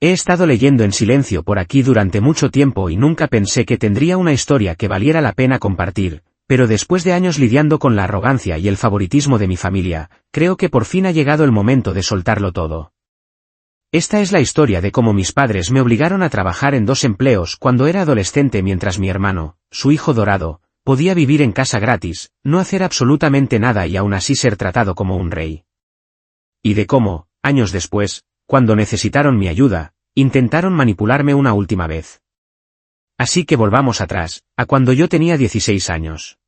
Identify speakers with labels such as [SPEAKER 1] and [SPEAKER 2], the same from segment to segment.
[SPEAKER 1] He estado leyendo en silencio por aquí durante mucho tiempo y nunca pensé que tendría una historia que valiera la pena compartir, pero después de años lidiando con la arrogancia y el favoritismo de mi familia, creo que por fin ha llegado el momento de soltarlo todo. Esta es la historia de cómo mis padres me obligaron a trabajar en 2 empleos cuando era adolescente mientras mi hermano, su hijo dorado, podía vivir en casa gratis, no hacer absolutamente nada y aún así ser tratado como un rey. Y de cómo, años después, cuando necesitaron mi ayuda, intentaron manipularme una última vez. Así que volvamos atrás, a cuando yo tenía 16 años.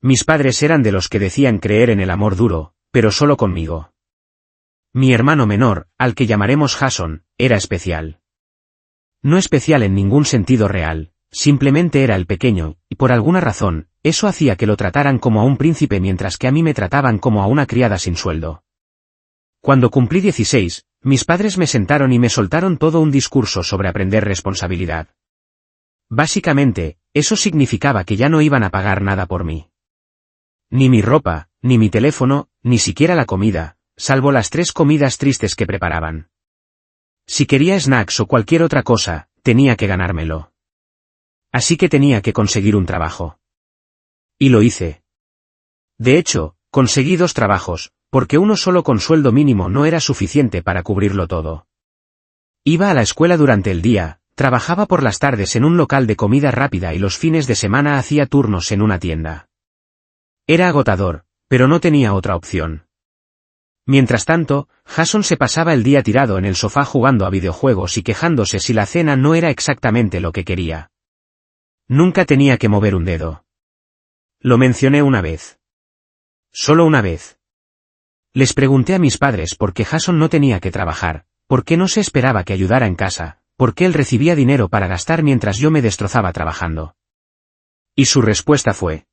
[SPEAKER 1] Mis padres eran de los que decían creer en el amor duro, pero solo conmigo. Mi hermano menor, al que llamaremos Jason, era especial. No especial en ningún sentido real, simplemente era el pequeño, y por alguna razón, eso hacía que lo trataran como a un príncipe mientras que a mí me trataban como a una criada sin sueldo. Cuando cumplí 16, mis padres me sentaron y me soltaron todo un discurso sobre aprender responsabilidad. Básicamente, eso significaba que ya no iban a pagar nada por mí. Ni mi ropa, ni mi teléfono, ni siquiera la comida, salvo las 3 comidas tristes que preparaban. Si quería snacks o cualquier otra cosa, tenía que ganármelo. Así que tenía que conseguir un trabajo. Y lo hice. De hecho, conseguí 2 trabajos, porque uno solo con sueldo mínimo no era suficiente para cubrirlo todo. Iba a la escuela durante el día, trabajaba por las tardes en un local de comida rápida y los fines de semana hacía turnos en una tienda. Era agotador, pero no tenía otra opción. Mientras tanto, Jason se pasaba el día tirado en el sofá jugando a videojuegos y quejándose si la cena no era exactamente lo que quería. Nunca tenía que mover un dedo. Lo mencioné una vez. Solo una vez. Les pregunté a mis padres por qué Jason no tenía que trabajar, por qué no se esperaba que ayudara en casa, por qué él recibía dinero para gastar mientras yo me destrozaba trabajando. Y su respuesta fue: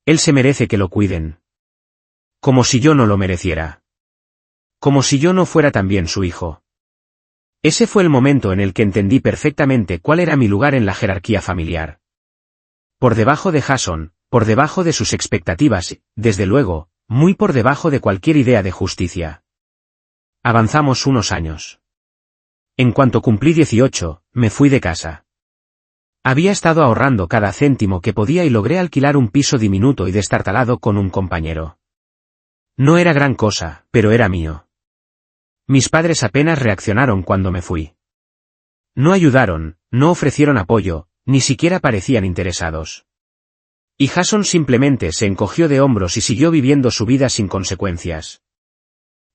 [SPEAKER 1] él se merece que lo cuiden. Como si yo no lo mereciera. Como si yo no fuera también su hijo. Ese fue el momento en el que entendí perfectamente cuál era mi lugar en la jerarquía familiar. Por debajo de Jason, por debajo de sus expectativas, desde luego, muy por debajo de cualquier idea de justicia. Avanzamos unos años. En cuanto cumplí 18, me fui de casa. Había estado ahorrando cada céntimo que podía y logré alquilar un piso diminuto y destartalado con un compañero. No era gran cosa, pero era mío. Mis padres apenas reaccionaron cuando me fui. No ayudaron, no ofrecieron apoyo, ni siquiera parecían interesados. Y Jason simplemente se encogió de hombros y siguió viviendo su vida sin consecuencias.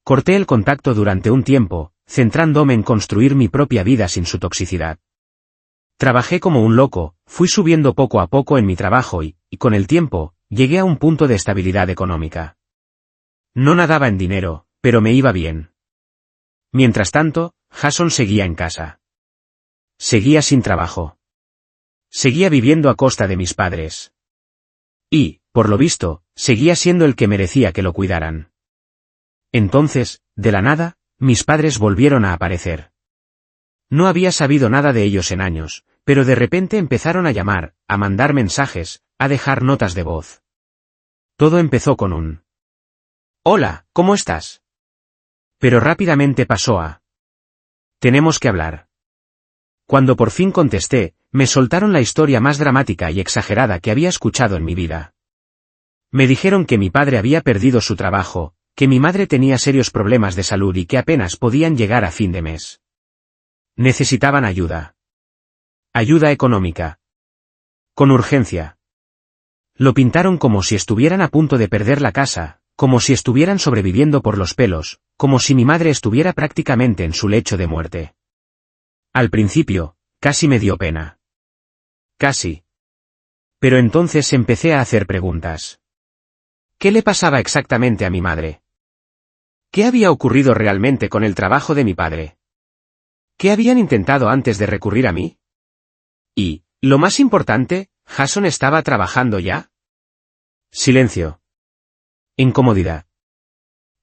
[SPEAKER 1] Corté el contacto durante un tiempo, centrándome en construir mi propia vida sin su toxicidad. Trabajé como un loco, fui subiendo poco a poco en mi trabajo y con el tiempo, llegué a un punto de estabilidad económica. No nadaba en dinero, pero me iba bien. Mientras tanto, Jason seguía en casa. Seguía sin trabajo. Seguía viviendo a costa de mis padres. Y, por lo visto, seguía siendo el que merecía que lo cuidaran. Entonces, de la nada, mis padres volvieron a aparecer. No había sabido nada de ellos en años, pero de repente empezaron a llamar, a mandar mensajes, a dejar notas de voz. Todo empezó con un «Hola, ¿cómo estás?». Pero rápidamente pasó a «Tenemos que hablar». Cuando por fin contesté, me soltaron la historia más dramática y exagerada que había escuchado en mi vida. Me dijeron que mi padre había perdido su trabajo, que mi madre tenía serios problemas de salud y que apenas podían llegar a fin de mes. Necesitaban ayuda. Ayuda económica. Con urgencia. Lo pintaron como si estuvieran a punto de perder la casa, como si estuvieran sobreviviendo por los pelos, como si mi madre estuviera prácticamente en su lecho de muerte. Al principio, casi me dio pena. Casi. Pero entonces empecé a hacer preguntas. ¿Qué le pasaba exactamente a mi madre? ¿Qué había ocurrido realmente con el trabajo de mi padre? ¿Qué habían intentado antes de recurrir a mí? Y, lo más importante, ¿Jason estaba trabajando ya? Silencio. Incomodidad.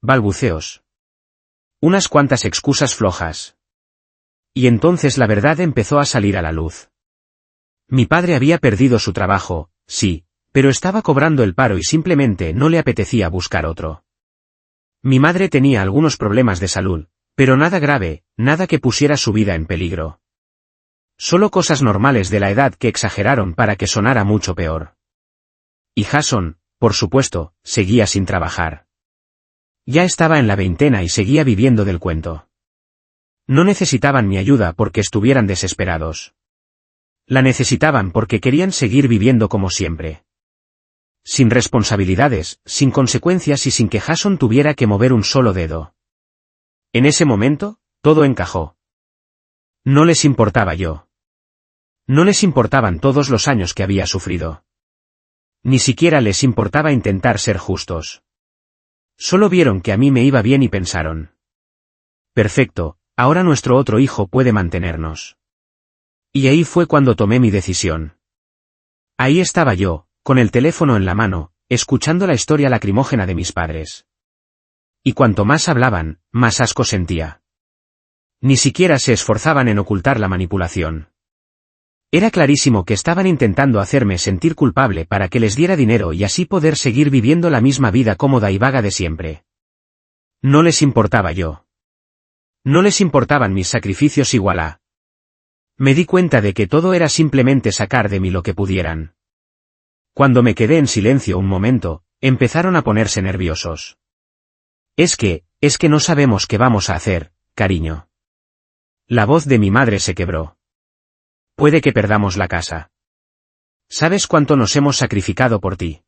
[SPEAKER 1] Balbuceos. Unas cuantas excusas flojas. Y entonces la verdad empezó a salir a la luz. Mi padre había perdido su trabajo, sí, pero estaba cobrando el paro y simplemente no le apetecía buscar otro. Mi madre tenía algunos problemas de salud, Pero nada grave, nada que pusiera su vida en peligro. Solo cosas normales de la edad que exageraron para que sonara mucho peor. Y Jason, por supuesto, seguía sin trabajar. Ya estaba en la veintena y seguía viviendo del cuento. No necesitaban mi ayuda porque estuvieran desesperados. La necesitaban porque querían seguir viviendo como siempre. Sin responsabilidades, sin consecuencias y sin que Jason tuviera que mover un solo dedo. En ese momento, todo encajó. No les importaba yo. No les importaban todos los años que había sufrido. Ni siquiera les importaba intentar ser justos. Solo vieron que a mí me iba bien y pensaron: perfecto, ahora nuestro otro hijo puede mantenernos. Y ahí fue cuando tomé mi decisión. Ahí estaba yo, con el teléfono en la mano, escuchando la historia lacrimógena de mis padres. Y cuanto más hablaban, más asco sentía. Ni siquiera se esforzaban en ocultar la manipulación. Era clarísimo que estaban intentando hacerme sentir culpable para que les diera dinero y así poder seguir viviendo la misma vida cómoda y vaga de siempre. No les importaba yo. No les importaban mis sacrificios igual a. Me di cuenta de que todo era simplemente sacar de mí lo que pudieran. Cuando me quedé en silencio un momento, empezaron a ponerse nerviosos. Es que no sabemos qué vamos a hacer, cariño. La voz de mi madre se quebró. Puede que perdamos la casa. ¿Sabes cuánto nos hemos sacrificado por ti?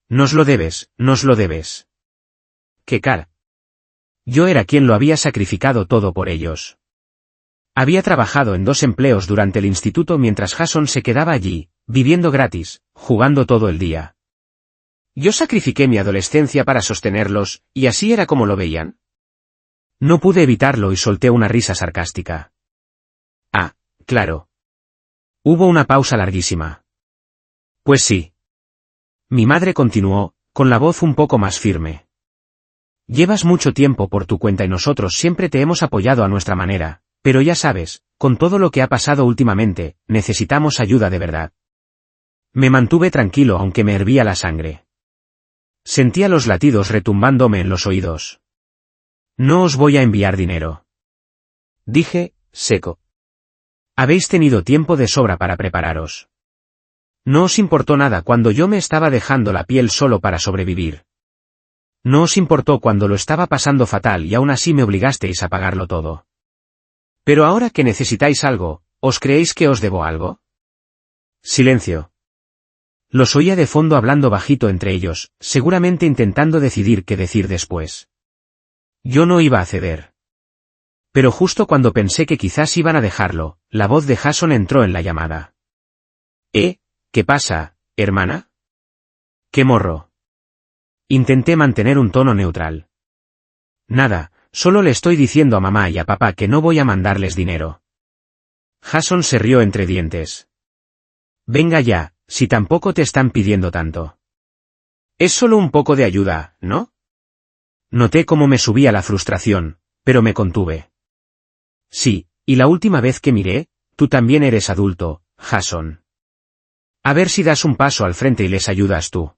[SPEAKER 1] Nos lo debes, nos lo debes. ¿Qué cara? Yo era quien lo había sacrificado todo por ellos. Había trabajado en 2 empleos durante el instituto mientras Jason se quedaba allí, viviendo gratis, jugando todo el día. Yo sacrifiqué mi adolescencia para sostenerlos, y así era como lo veían. No pude evitarlo y solté una risa sarcástica. Ah, claro. Hubo una pausa larguísima. Pues sí. Mi madre continuó, con la voz un poco más firme. Llevas mucho tiempo por tu cuenta y nosotros siempre te hemos apoyado a nuestra manera, pero ya sabes, con todo lo que ha pasado últimamente, necesitamos ayuda de verdad. Me mantuve tranquilo aunque me hervía la sangre. Sentía los latidos retumbándome en los oídos. No os voy a enviar dinero. Dije, seco. Habéis tenido tiempo de sobra para prepararos. No os importó nada cuando yo me estaba dejando la piel solo para sobrevivir. No os importó cuando lo estaba pasando fatal y aún así me obligasteis a pagarlo todo. Pero ahora que necesitáis algo, ¿os creéis que os debo algo? Silencio. Los oía de fondo hablando bajito entre ellos, seguramente intentando decidir qué decir después. Yo no iba a ceder. Pero justo cuando pensé que quizás iban a dejarlo, la voz de Jason entró en la llamada. ¿Qué pasa, hermana? ¿Qué morro? Intenté mantener un tono neutral. Nada, solo le estoy diciendo a mamá y a papá que no voy a mandarles dinero. Jason se rió entre dientes. Venga ya, si tampoco te están pidiendo tanto. Es solo un poco de ayuda, ¿no? Noté cómo me subía la frustración, pero me contuve. Sí, y la última vez que miré, tú también eres adulto, Jason. A ver si das un paso al frente y les ayudas tú.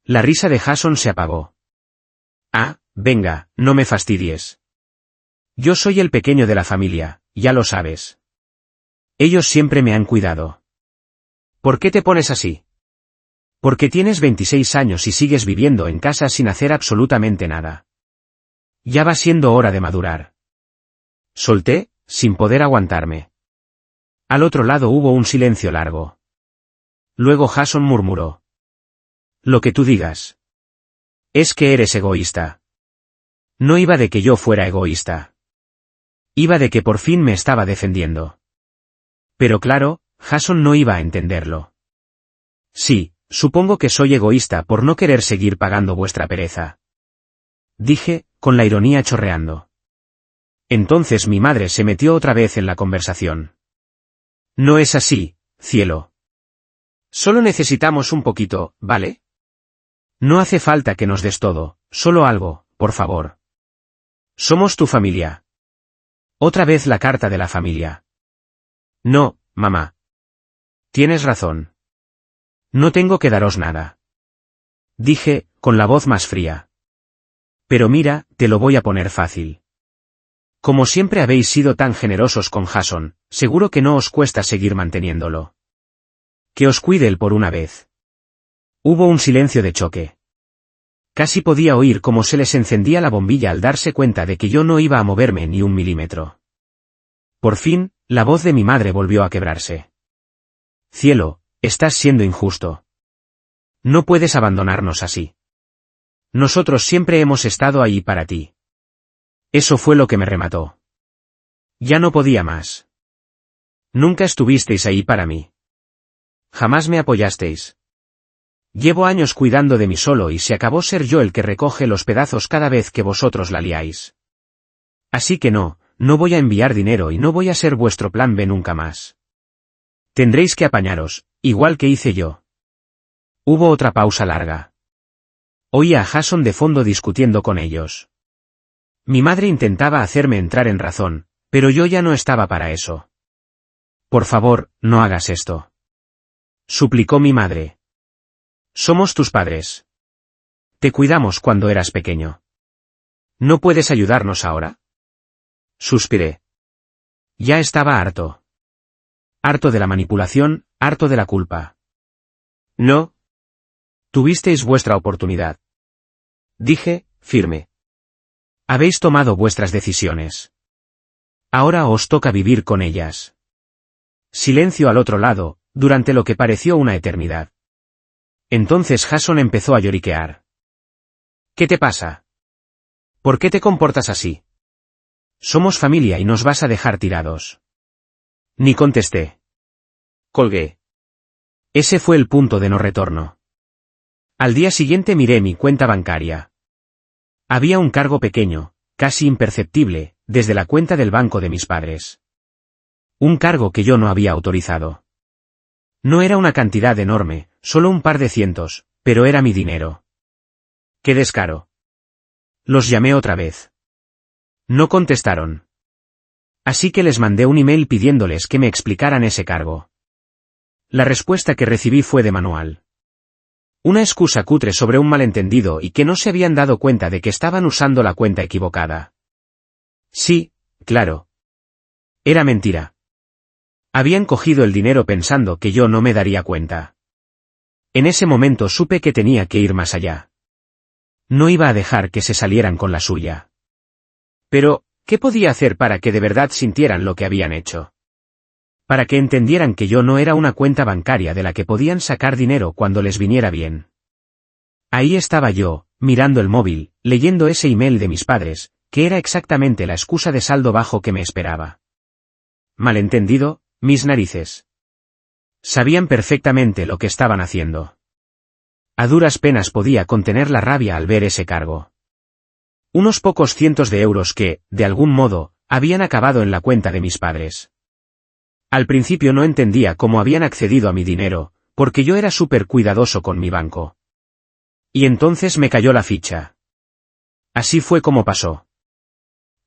[SPEAKER 1] La risa de Jason se apagó. Ah, venga, no me fastidies. Yo soy el pequeño de la familia, ya lo sabes. Ellos siempre me han cuidado. ¿Por qué te pones así? Porque tienes 26 años y sigues viviendo en casa sin hacer absolutamente nada. Ya va siendo hora de madurar. Solté, sin poder aguantarme. Al otro lado hubo un silencio largo. Luego Jason murmuró. Lo que tú digas. Es que eres egoísta. No iba de que yo fuera egoísta. Iba de que por fin me estaba defendiendo. Pero claro, Jason no iba a entenderlo. Sí, supongo que soy egoísta por no querer seguir pagando vuestra pereza. Dije, con la ironía chorreando. Entonces mi madre se metió otra vez en la conversación. No es así, cielo. Solo necesitamos un poquito, ¿vale? No hace falta que nos des todo, solo algo, por favor. Somos tu familia. Otra vez la carta de la familia. No, mamá. Tienes razón. No tengo que daros nada. Dije, con la voz más fría. Pero mira, te lo voy a poner fácil. Como siempre habéis sido tan generosos con Jason, seguro que no os cuesta seguir manteniéndolo. Que os cuide él por una vez. Hubo un silencio de choque. Casi podía oír cómo se les encendía la bombilla al darse cuenta de que yo no iba a moverme ni un milímetro. Por fin, la voz de mi madre volvió a quebrarse. Cielo, estás siendo injusto. No puedes abandonarnos así. Nosotros siempre hemos estado ahí para ti. Eso fue lo que me remató. Ya no podía más. Nunca estuvisteis ahí para mí. Jamás me apoyasteis. Llevo años cuidando de mí solo y se acabó ser yo el que recoge los pedazos cada vez que vosotros la liáis. Así que no voy a enviar dinero y no voy a ser vuestro plan B nunca más. Tendréis que apañaros, igual que hice yo. Hubo otra pausa larga. Oía a Jason de fondo discutiendo con ellos. Mi madre intentaba hacerme entrar en razón, pero yo ya no estaba para eso. Por favor, no hagas esto. Suplicó mi madre. Somos tus padres. Te cuidamos cuando eras pequeño. ¿No puedes ayudarnos ahora? Suspiré. Ya estaba harto. Harto de la manipulación, harto de la culpa. No. Tuvisteis vuestra oportunidad. Dije, firme. Habéis tomado vuestras decisiones. Ahora os toca vivir con ellas. Silencio al otro lado, durante lo que pareció una eternidad. Entonces Jason empezó a lloriquear. ¿Qué te pasa? ¿Por qué te comportas así? Somos familia y nos vas a dejar tirados. Ni contesté. Colgué. Ese fue el punto de no retorno. Al día siguiente miré mi cuenta bancaria. Había un cargo pequeño, casi imperceptible, desde la cuenta del banco de mis padres. Un cargo que yo no había autorizado. No era una cantidad enorme, solo un par de cientos, pero era mi dinero. ¡Qué descaro! Los llamé otra vez. No contestaron. Así que les mandé un email pidiéndoles que me explicaran ese cargo. La respuesta que recibí fue de manual. Una excusa cutre sobre un malentendido y que no se habían dado cuenta de que estaban usando la cuenta equivocada. Sí, claro. Era mentira. Habían cogido el dinero pensando que yo no me daría cuenta. En ese momento supe que tenía que ir más allá. No iba a dejar que se salieran con la suya. Pero, ¿qué podía hacer para que de verdad sintieran lo que habían hecho? Para que entendieran que yo no era una cuenta bancaria de la que podían sacar dinero cuando les viniera bien. Ahí estaba yo, mirando el móvil, leyendo ese email de mis padres, que era exactamente la excusa de saldo bajo que me esperaba. ¿Malentendido? Mis narices. Sabían perfectamente lo que estaban haciendo. A duras penas podía contener la rabia al ver ese cargo. Unos pocos cientos de euros que, de algún modo, habían acabado en la cuenta de mis padres. Al principio no entendía cómo habían accedido a mi dinero, porque yo era súper cuidadoso con mi banco. Y entonces me cayó la ficha. Así fue como pasó.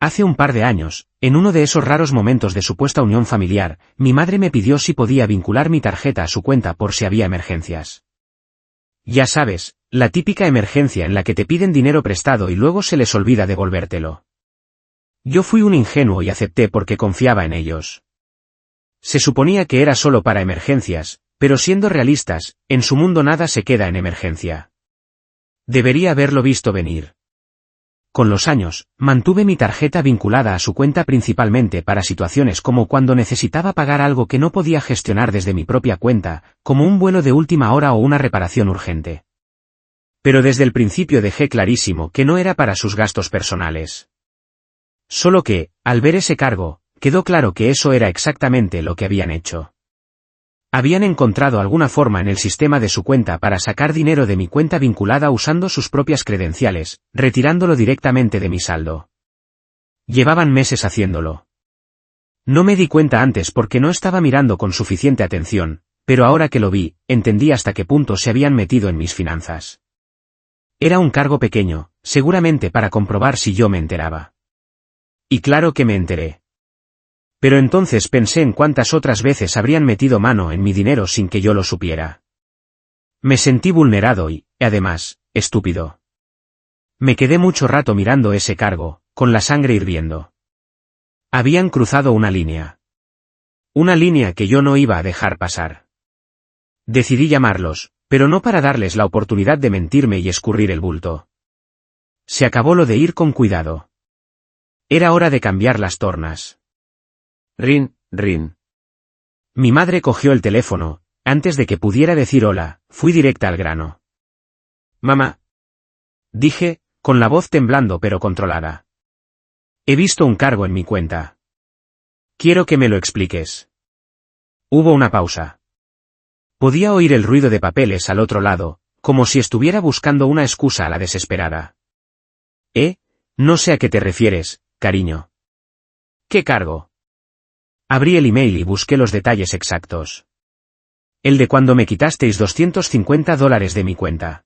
[SPEAKER 1] Hace un par de años, en uno de esos raros momentos de supuesta unión familiar, mi madre me pidió si podía vincular mi tarjeta a su cuenta por si había emergencias. Ya sabes, la típica emergencia en la que te piden dinero prestado y luego se les olvida devolvértelo. Yo fui un ingenuo y acepté porque confiaba en ellos. Se suponía que era solo para emergencias, pero siendo realistas, en su mundo nada se queda en emergencia. Debería haberlo visto venir. Con los años, mantuve mi tarjeta vinculada a su cuenta principalmente para situaciones como cuando necesitaba pagar algo que no podía gestionar desde mi propia cuenta, como un vuelo de última hora o una reparación urgente. Pero desde el principio dejé clarísimo que no era para sus gastos personales. Solo que, al ver ese cargo, quedó claro que eso era exactamente lo que habían hecho. Habían encontrado alguna forma en el sistema de su cuenta para sacar dinero de mi cuenta vinculada usando sus propias credenciales, retirándolo directamente de mi saldo. Llevaban meses haciéndolo. No me di cuenta antes porque no estaba mirando con suficiente atención, pero ahora que lo vi, entendí hasta qué punto se habían metido en mis finanzas. Era un cargo pequeño, seguramente para comprobar si yo me enteraba. Y claro que me enteré. Pero entonces pensé en cuántas otras veces habrían metido mano en mi dinero sin que yo lo supiera. Me sentí vulnerado y, además, estúpido. Me quedé mucho rato mirando ese cargo, con la sangre hirviendo. Habían cruzado una línea. Una línea que yo no iba a dejar pasar. Decidí llamarlos, pero no para darles la oportunidad de mentirme y escurrir el bulto. Se acabó lo de ir con cuidado. Era hora de cambiar las tornas. Rin, rin. Mi madre cogió el teléfono. Antes de que pudiera decir hola, fui directa al grano. Mamá. Dije, con la voz temblando pero controlada. He visto un cargo en mi cuenta. Quiero que me lo expliques. Hubo una pausa. Podía oír el ruido de papeles al otro lado, como si estuviera buscando una excusa a la desesperada. No sé a qué te refieres, cariño. ¿Qué cargo? Abrí el email y busqué los detalles exactos. El de cuando me quitasteis $250 de mi cuenta.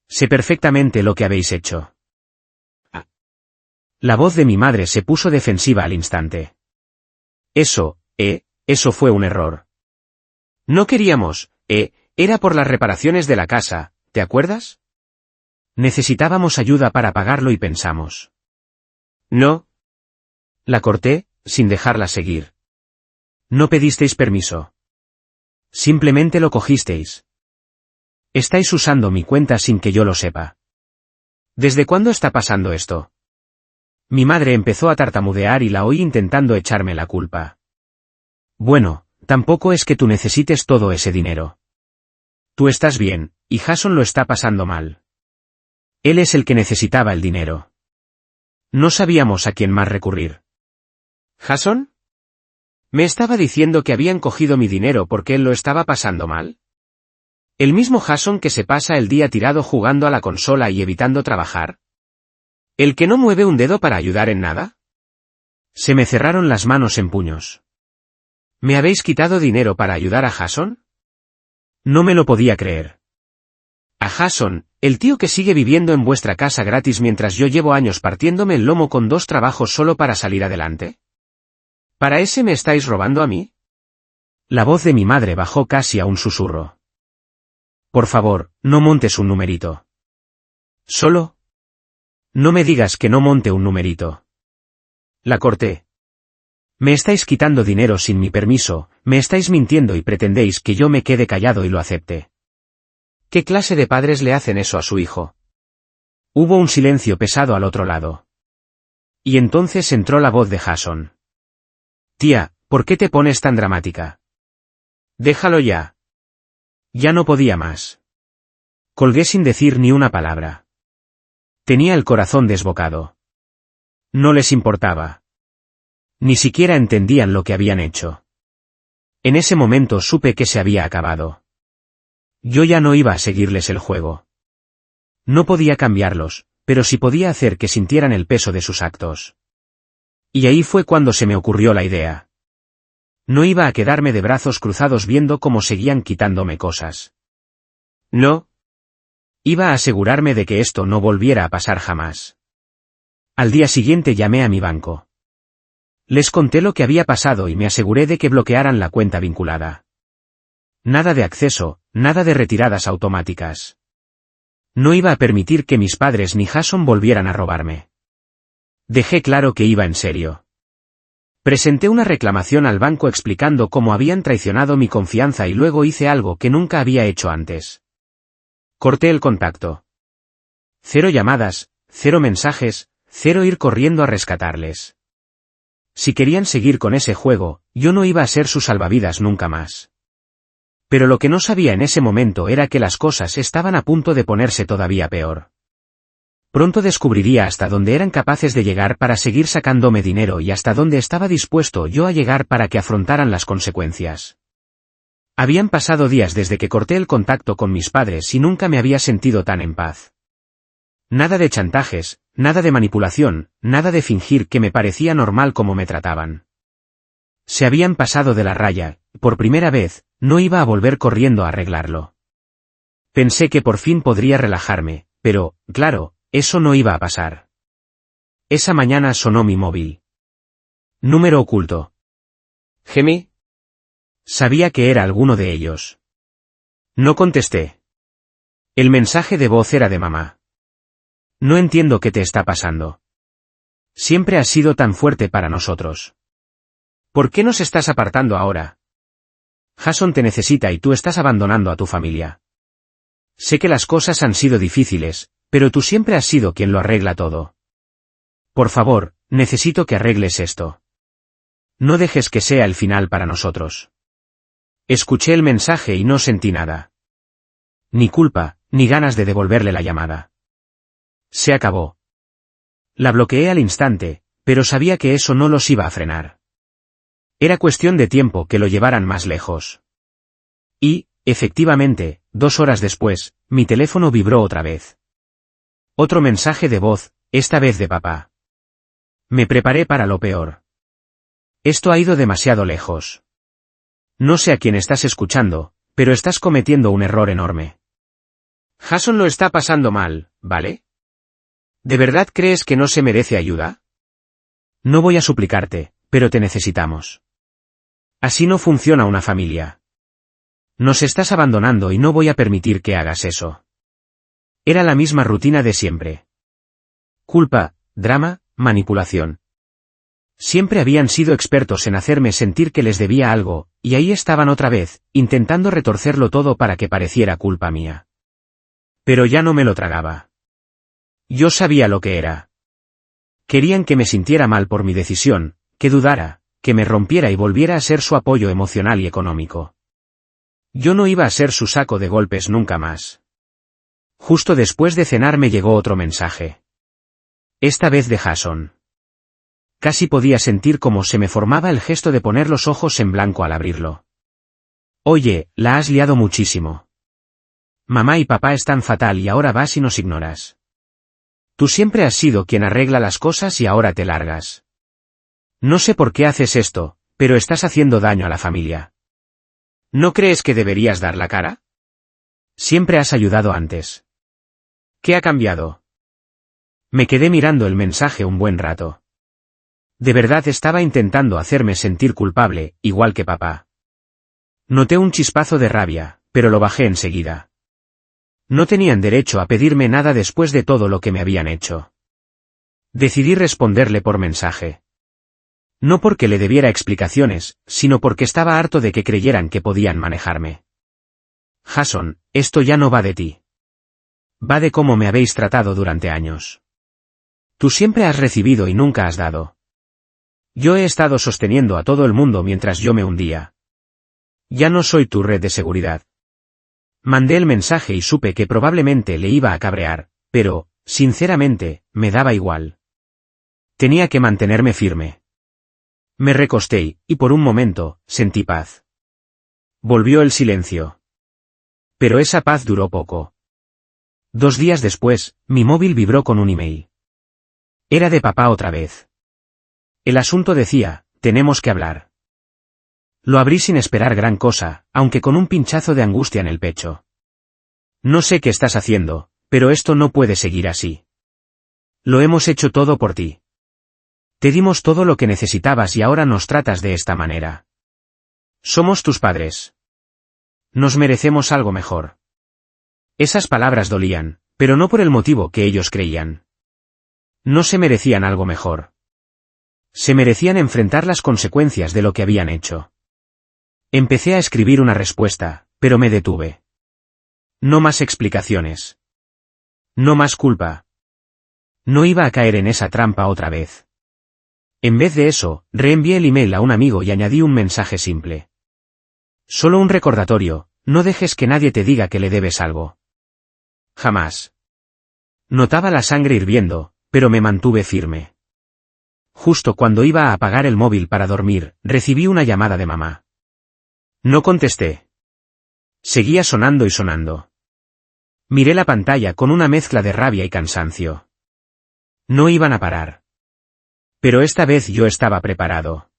[SPEAKER 1] Sé perfectamente lo que habéis hecho. La voz de mi madre se puso defensiva al instante. Eso fue un error. No queríamos, era por las reparaciones de la casa, ¿te acuerdas? Necesitábamos ayuda para pagarlo y pensamos. No. La corté, sin dejarla seguir. No pedisteis permiso. Simplemente lo cogisteis. Estáis usando mi cuenta sin que yo lo sepa. ¿Desde cuándo está pasando esto? Mi madre empezó a tartamudear y la oí intentando echarme la culpa. Bueno, tampoco es que tú necesites todo ese dinero. Tú estás bien, y Jason lo está pasando mal. Él es el que necesitaba el dinero. No sabíamos a quién más recurrir. ¿Jason? ¿Me estaba diciendo que habían cogido mi dinero porque él lo estaba pasando mal? ¿El mismo Jason que se pasa el día tirado jugando a la consola y evitando trabajar? ¿El que no mueve un dedo para ayudar en nada? Se me cerraron las manos en puños. ¿Me habéis quitado dinero para ayudar a Jason? No me lo podía creer. ¿A Jason, el tío que sigue viviendo en vuestra casa gratis mientras yo llevo años partiéndome el lomo con 2 trabajos solo para salir adelante? ¿Para ese me estáis robando a mí? La voz de mi madre bajó casi a un susurro. Por favor, no montes un numerito. ¿Solo? No me digas que no monte un numerito. La corté. Me estáis quitando dinero sin mi permiso, me estáis mintiendo y pretendéis que yo me quede callado y lo acepte. ¿Qué clase de padres le hacen eso a su hijo? Hubo un silencio pesado al otro lado. Y entonces entró la voz de Jason. Tía, ¿por qué te pones tan dramática? Déjalo ya. Ya no podía más. Colgué sin decir ni una palabra. Tenía el corazón desbocado. No les importaba. Ni siquiera entendían lo que habían hecho. En ese momento supe que se había acabado. Yo ya no iba a seguirles el juego. No podía cambiarlos, pero sí podía hacer que sintieran el peso de sus actos. Y ahí fue cuando se me ocurrió la idea. No iba a quedarme de brazos cruzados viendo cómo seguían quitándome cosas. No. Iba a asegurarme de que esto no volviera a pasar jamás. Al día siguiente llamé a mi banco. Les conté lo que había pasado y me aseguré de que bloquearan la cuenta vinculada. Nada de acceso, nada de retiradas automáticas. No iba a permitir que mis padres ni Jason volvieran a robarme. Dejé claro que iba en serio. Presenté una reclamación al banco explicando cómo habían traicionado mi confianza y luego hice algo que nunca había hecho antes. Corté el contacto. 0 llamadas, 0 mensajes, 0 ir corriendo a rescatarles. Si querían seguir con ese juego, yo no iba a ser su salvavidas nunca más. Pero lo que no sabía en ese momento era que las cosas estaban a punto de ponerse todavía peor. Pronto descubriría hasta dónde eran capaces de llegar para seguir sacándome dinero y hasta dónde estaba dispuesto yo a llegar para que afrontaran las consecuencias. Habían pasado días desde que corté el contacto con mis padres y nunca me había sentido tan en paz. Nada de chantajes, nada de manipulación, nada de fingir que me parecía normal como me trataban. Se habían pasado de la raya, por primera vez, no iba a volver corriendo a arreglarlo. Pensé que por fin podría relajarme, pero, claro, eso no iba a pasar. Esa mañana sonó mi móvil. Número oculto. ¿Gemí? Sabía que era alguno de ellos. No contesté. El mensaje de voz era de mamá. No entiendo qué te está pasando. Siempre has sido tan fuerte para nosotros. ¿Por qué nos estás apartando ahora? Jason te necesita y tú estás abandonando a tu familia. Sé que las cosas han sido difíciles, pero tú siempre has sido quien lo arregla todo. Por favor, necesito que arregles esto. No dejes que sea el final para nosotros. Escuché el mensaje y no sentí nada. Ni culpa, ni ganas de devolverle la llamada. Se acabó. La bloqueé al instante, pero sabía que eso no los iba a frenar. Era cuestión de tiempo que lo llevaran más lejos. Y, efectivamente, 2 horas después, mi teléfono vibró otra vez. Otro mensaje de voz, esta vez de papá. Me preparé para lo peor. Esto ha ido demasiado lejos. No sé a quién estás escuchando, pero estás cometiendo un error enorme. Jason lo está pasando mal, ¿vale? ¿De verdad crees que no se merece ayuda? No voy a suplicarte, pero te necesitamos. Así no funciona una familia. Nos estás abandonando y no voy a permitir que hagas eso. Era la misma rutina de siempre. Culpa, drama, manipulación. Siempre habían sido expertos en hacerme sentir que les debía algo, y ahí estaban otra vez, intentando retorcerlo todo para que pareciera culpa mía. Pero ya no me lo tragaba. Yo sabía lo que era. Querían que me sintiera mal por mi decisión, que dudara, que me rompiera y volviera a ser su apoyo emocional y económico. Yo no iba a ser su saco de golpes nunca más. Justo después de cenar me llegó otro mensaje. Esta vez de Jason. Casi podía sentir cómo se me formaba el gesto de poner los ojos en blanco al abrirlo. Oye, la has liado muchísimo. Mamá y papá están fatal y ahora vas y nos ignoras. Tú siempre has sido quien arregla las cosas y ahora te largas. No sé por qué haces esto, pero estás haciendo daño a la familia. ¿No crees que deberías dar la cara? Siempre has ayudado antes. ¿Qué ha cambiado? Me quedé mirando el mensaje un buen rato. De verdad estaba intentando hacerme sentir culpable, igual que papá. Noté un chispazo de rabia, pero lo bajé enseguida. No tenían derecho a pedirme nada después de todo lo que me habían hecho. Decidí responderle por mensaje. No porque le debiera explicaciones, sino porque estaba harto de que creyeran que podían manejarme. Jason, esto ya no va de ti. Va de cómo me habéis tratado durante años. Tú siempre has recibido y nunca has dado. Yo he estado sosteniendo a todo el mundo mientras yo me hundía. Ya no soy tu red de seguridad. Mandé el mensaje y supe que probablemente le iba a cabrear, pero, sinceramente, me daba igual. Tenía que mantenerme firme. Me recosté y, por un momento, sentí paz. Volvió el silencio. Pero esa paz duró poco. 2 días después, mi móvil vibró con un email. Era de papá otra vez. El asunto decía, tenemos que hablar. Lo abrí sin esperar gran cosa, aunque con un pinchazo de angustia en el pecho. No sé qué estás haciendo, pero esto no puede seguir así. Lo hemos hecho todo por ti. Te dimos todo lo que necesitabas y ahora nos tratas de esta manera. Somos tus padres. Nos merecemos algo mejor. Esas palabras dolían, pero no por el motivo que ellos creían. No se merecían algo mejor. Se merecían enfrentar las consecuencias de lo que habían hecho. Empecé a escribir una respuesta, pero me detuve. No más explicaciones. No más culpa. No iba a caer en esa trampa otra vez. En vez de eso, reenvié el email a un amigo y añadí un mensaje simple. Solo un recordatorio, no dejes que nadie te diga que le debes algo. Jamás. Notaba la sangre hirviendo, pero me mantuve firme. Justo cuando iba a apagar el móvil para dormir, recibí una llamada de mamá. No contesté. Seguía sonando y sonando. Miré la pantalla con una mezcla de rabia y cansancio. No iban a parar. Pero esta vez yo estaba preparado.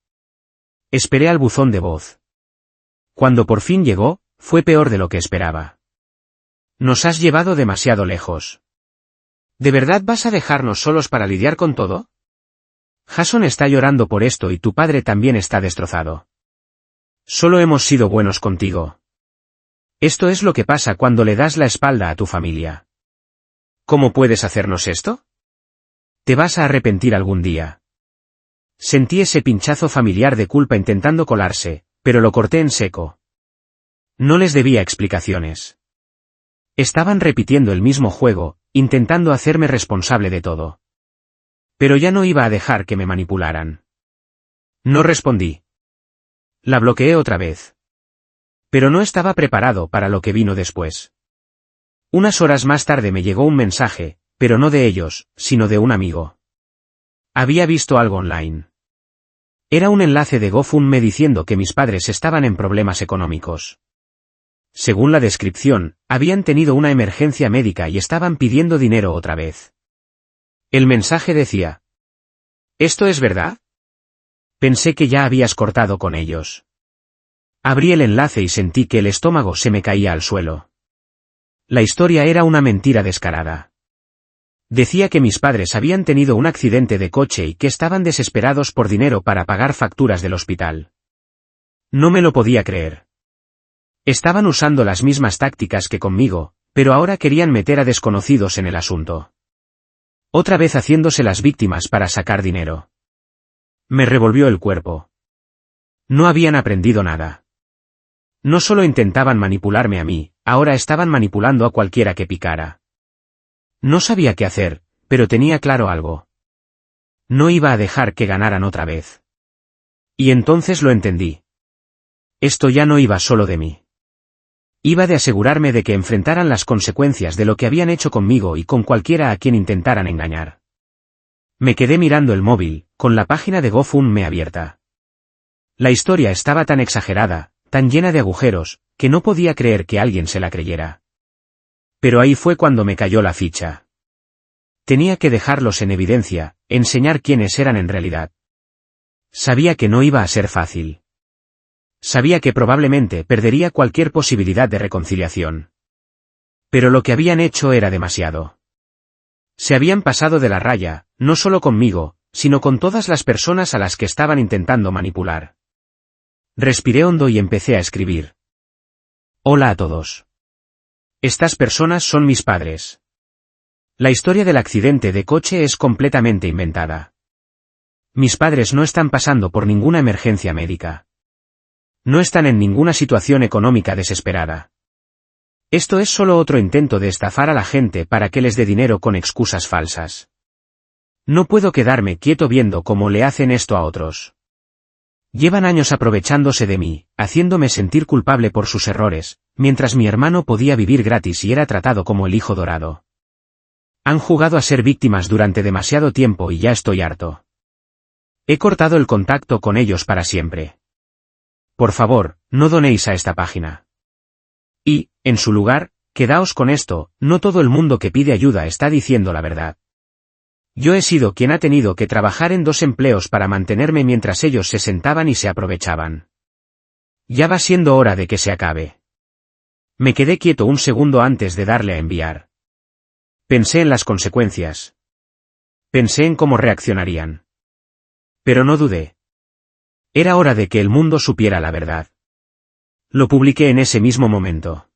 [SPEAKER 1] Esperé al buzón de voz. Cuando por fin llegó, fue peor de lo que esperaba. Nos has llevado demasiado lejos. ¿De verdad vas a dejarnos solos para lidiar con todo? Jason está llorando por esto y tu padre también está destrozado. Solo hemos sido buenos contigo. Esto es lo que pasa cuando le das la espalda a tu familia. ¿Cómo puedes hacernos esto? Te vas a arrepentir algún día. Sentí ese pinchazo familiar de culpa intentando colarse, pero lo corté en seco. No les debía explicaciones. Estaban repitiendo el mismo juego, intentando hacerme responsable de todo. Pero ya no iba a dejar que me manipularan. No respondí. La bloqueé otra vez. Pero no estaba preparado para lo que vino después. Unas horas más tarde me llegó un mensaje, pero no de ellos, sino de un amigo. Había visto algo online. Era un enlace de GoFundMe diciendo que mis padres estaban en problemas económicos. Según la descripción, habían tenido una emergencia médica y estaban pidiendo dinero otra vez. El mensaje decía: ¿esto es verdad? Pensé que ya habías cortado con ellos. Abrí el enlace y sentí que el estómago se me caía al suelo. La historia era una mentira descarada. Decía que mis padres habían tenido un accidente de coche y que estaban desesperados por dinero para pagar facturas del hospital. No me lo podía creer. Estaban usando las mismas tácticas que conmigo, pero ahora querían meter a desconocidos en el asunto. Otra vez haciéndose las víctimas para sacar dinero. Me revolvió el cuerpo. No habían aprendido nada. No solo intentaban manipularme a mí, ahora estaban manipulando a cualquiera que picara. No sabía qué hacer, pero tenía claro algo. No iba a dejar que ganaran otra vez. Y entonces lo entendí. Esto ya no iba solo de mí. Iba de asegurarme de que enfrentaran las consecuencias de lo que habían hecho conmigo y con cualquiera a quien intentaran engañar. Me quedé mirando el móvil, con la página de GoFundMe abierta. La historia estaba tan exagerada, tan llena de agujeros, que no podía creer que alguien se la creyera. Pero ahí fue cuando me cayó la ficha. Tenía que dejarlos en evidencia, enseñar quiénes eran en realidad. Sabía que no iba a ser fácil. Sabía que probablemente perdería cualquier posibilidad de reconciliación. Pero lo que habían hecho era demasiado. Se habían pasado de la raya, no solo conmigo, sino con todas las personas a las que estaban intentando manipular. Respiré hondo y empecé a escribir. Hola a todos. Estas personas son mis padres. La historia del accidente de coche es completamente inventada. Mis padres no están pasando por ninguna emergencia médica. No están en ninguna situación económica desesperada. Esto es solo otro intento de estafar a la gente para que les dé dinero con excusas falsas. No puedo quedarme quieto viendo cómo le hacen esto a otros. Llevan años aprovechándose de mí, haciéndome sentir culpable por sus errores, mientras mi hermano podía vivir gratis y era tratado como el hijo dorado. Han jugado a ser víctimas durante demasiado tiempo y ya estoy harto. He cortado el contacto con ellos para siempre. Por favor, no donéis a esta página. Y, en su lugar, quedaos con esto, no todo el mundo que pide ayuda está diciendo la verdad. Yo he sido quien ha tenido que trabajar en 2 empleos para mantenerme mientras ellos se sentaban y se aprovechaban. Ya va siendo hora de que se acabe. Me quedé quieto un segundo antes de darle a enviar. Pensé en las consecuencias. Pensé en cómo reaccionarían. Pero no dudé. Era hora de que el mundo supiera la verdad. Lo publiqué en ese mismo momento.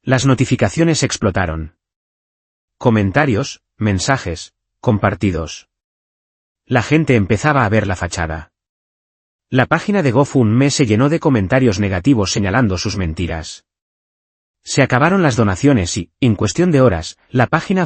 [SPEAKER 1] Las notificaciones explotaron. Comentarios, mensajes, compartidos. La gente empezaba a ver la fachada. La página de GoFundMe se llenó de comentarios negativos señalando sus mentiras. Se acabaron las donaciones y, en cuestión de horas, la página